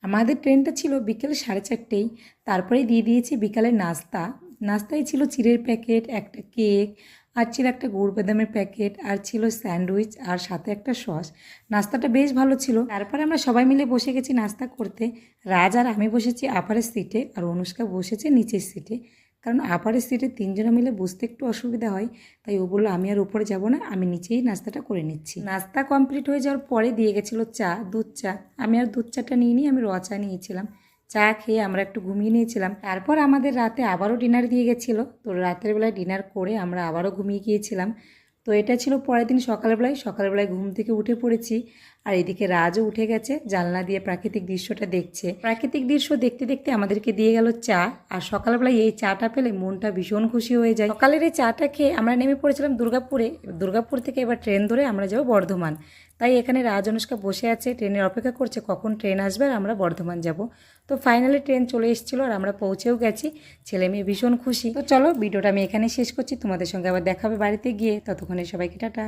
আমাদের ট্রেনটা ছিল বিকেল 4:30। তারপরে দিয়ে দিয়েছি বিকালের নাস্তা। নাস্তায় ছিল চিড়ের প্যাকেট, একটা কেক, আর ছিল একটা গুড় বাদামের প্যাকেট, আর ছিল স্যান্ডউইচ, আর সাথে একটা সস। নাস্তাটা বেশ ভালো ছিল। তারপরে আমরা সবাই মিলে বসে গেছি নাস্তা করতে। রাজ আর আমি বসেছি আপারের সিটে, আর অনুষ্কা বসেছে নিচের সিটে। কারণ আপারের সিটে 3জনে মিলে বসতে একটু অসুবিধা হয়, তাই ও বললো আমি আর উপরে যাব না, আমি নিচেই নাস্তাটা করে নিচ্ছি। নাস্তা কমপ্লিট হয়ে যাওয়ার পরে দিয়ে গেছিলো চা, দুধ চা। আমি আর দুধ চাটা নিইনি, আমি র চা নিয়েছিলাম। চা খেয়ে আমরা একটু ঘুমিয়ে নিয়েছিলাম। তারপর আমাদের রাতে আবারও ডিনার দিয়ে গেছিলো। তো রাতের বেলায় ডিনার করে আমরা আবারও ঘুমিয়ে গিয়েছিলাম। তো এটা ছিল পরের দিন সকালবেলায় ঘুম থেকে উঠে পড়েছি। আর এদিকে রাজও উঠে গেছে, জানলা দিয়ে প্রাকৃতিক দৃশ্যটা দেখছে। প্রাকৃতিক দৃশ্য দেখতে দেখতে আমাদেরকে দিয়ে গেল চা। আর সকালবেলায় এই চাটা পেলে মনটা ভীষণ খুশি হয়ে যায়। সকালের এই চাটা খেয়ে আমরা নেমে পড়েছিলাম দুর্গাপুরে। দুর্গাপুর থেকে এবার ট্রেন ধরে আমরা যাব বর্ধমান। তাই এখানে রাজ অনুষ্কা বসে আছে, ট্রেনের অপেক্ষা করছে কখন ট্রেন আসবে আর আমরা বর্ধমান যাব। তো ফাইনালি ট্রেন চলে এসেছিলো আর আমরা পৌঁছেও গেছি। ছেলে মেয়ে ভীষণ খুশি। তো চলো ভিডিওটা আমি এখানে শেষ করছি, তোমাদের সঙ্গে আবার দেখা হবে বাড়িতে গিয়ে। ততক্ষণে সবাইকে টাটা।